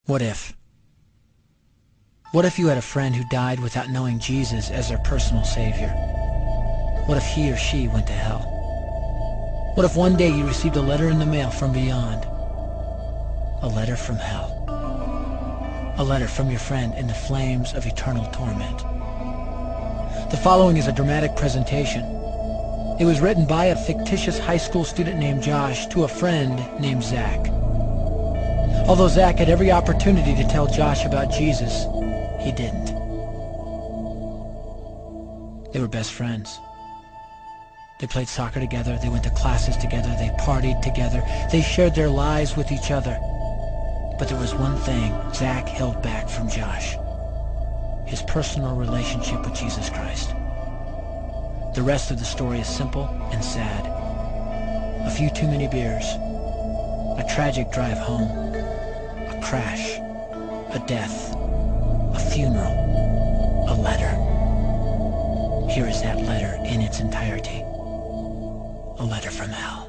What if? What if you had a friend who died without knowing Jesus as their personal savior? What if he or she went to hell? What if one day you received a letter in the mail from beyond? A letter from hell. A letter from your friend in the flames of eternal torment. The following is a dramatic presentation. It was written by a fictitious high school student named Josh to a friend named Zach. Although Zach had every opportunity to tell Josh about Jesus, he didn't. They were best friends. They played soccer together, they went to classes together, they partied together, they shared their lives with each other. But there was one thing Zach held back from Josh: his personal relationship with Jesus Christ. The rest of the story is simple and sad. A few too many beers, a tragic drive home, a crash, a death, a funeral, a letter. Here is that letter in its entirety. A letter from hell.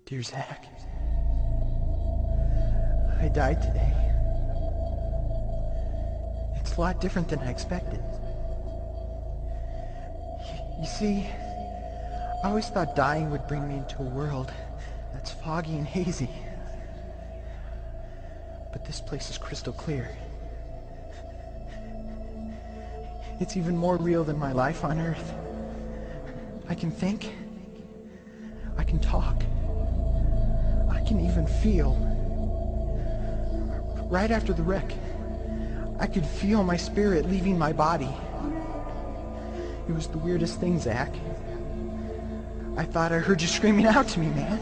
Dear Zach, I died today. It's a lot different than I expected. You see, I always thought dying would bring me into a world that's foggy and hazy. But this place is crystal clear. It's even more real than my life on Earth. I can think. I can talk. I can even feel. Right after the wreck, I could feel my spirit leaving my body. It was the weirdest thing, Zach. I thought I heard you screaming out to me, man.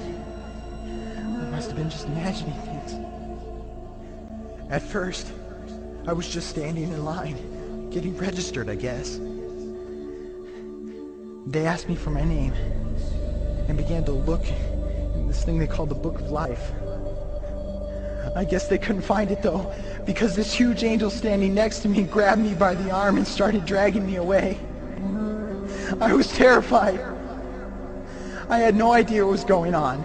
I must have been just imagining things. At first, I was just standing in line, getting registered, I guess. They asked me for my name and began to look in this thing they called the Book of Life. I guess they couldn't find it though, because this huge angel standing next to me grabbed me by the arm and started dragging me away. I was terrified. I had no idea what was going on.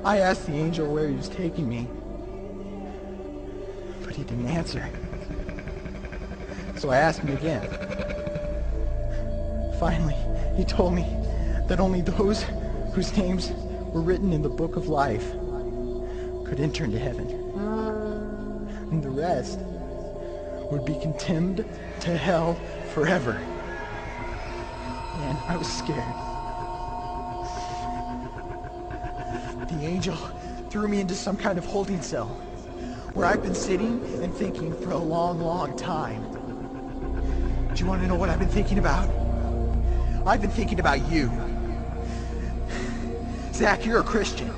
I asked the angel where he was taking me, but he didn't answer. So I asked him again. Finally, he told me that only those whose names were written in the Book of Life could enter into heaven. And the rest would be condemned to hell forever. Man, I was scared. The angel threw me into some kind of holding cell where I've been sitting and thinking for a long, long time. Do you want to know what I've been thinking about? I've been thinking about you. Zach, you're a Christian.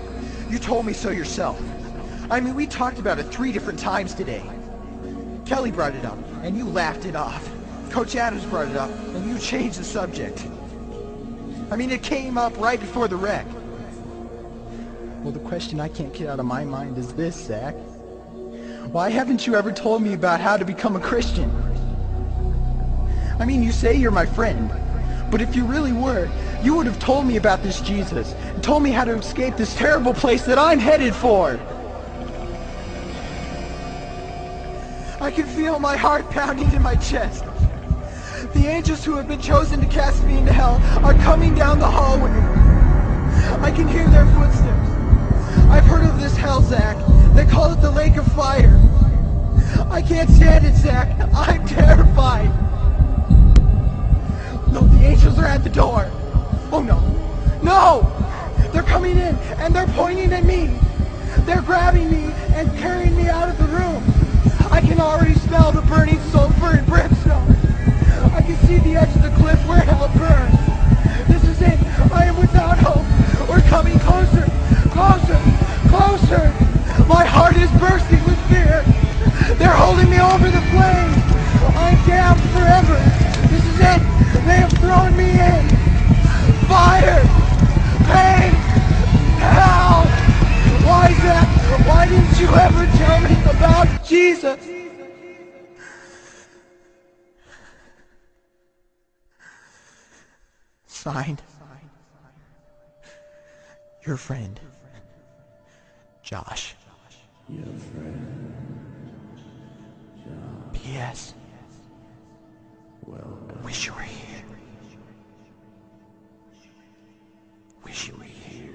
You told me so yourself. I mean, we talked about it 3 different times today. Kelly brought it up, and you laughed it off. Coach Adams brought it up, and you changed the subject. I mean, it came up right before the wreck. Well, the question I can't get out of my mind is this, Zach. Why haven't you ever told me about how to become a Christian? I mean, you say you're my friend, but if you really were, you would have told me about this Jesus and told me how to escape this terrible place that I'm headed for. I can feel my heart pounding in my chest. The angels who have been chosen to cast me into hell are coming down the hallway. I can hear their footsteps. I've heard of this hell, Zach. They call it the lake of fire. I can't stand it, Zach. I'm terrified. No, the angels are at the door. Oh no. No! They're coming in and they're pointing at me. They're grabbing me and carrying me out of the room. I can already smell the burning sulfur and brimstone. I can see the edge of the cliff where hell burns. This is it. I am without hope. We're coming closer, closer, closer. My heart is bursting with fear. They're holding me over the flames. I'm damned forever. This is it. They have thrown me in. Fire! Pain! Hell! Why, Zach? Why didn't you ever tell me about Jesus? Signed, Your friend, Josh. Your friend, Josh. P.S. Welcome. Wish you were here. Wish you were here.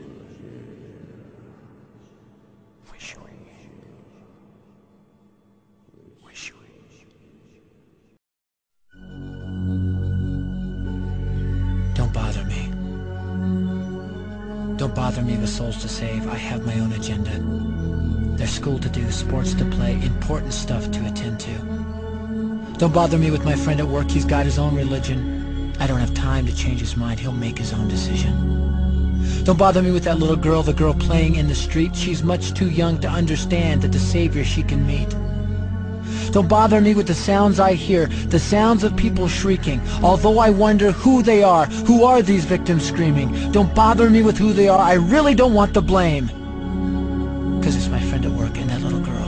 Wish you were here. Wish you were here. Don't bother me. Don't bother me with souls to save. I have my own agenda. There's school to do, sports to play, important stuff to attend to. Don't bother me with my friend at work. He's got his own religion. I don't have time to change his mind. He'll make his own decision. Don't bother me with that little girl, the girl playing in the street. She's much too young to understand that the savior she can meet. Don't bother me with the sounds I hear, the sounds of people shrieking, although I wonder who they are. Who are these victims screaming? Don't bother me with who they are. I really don't want the blame. 'Cause it's my friend at work and that little girl.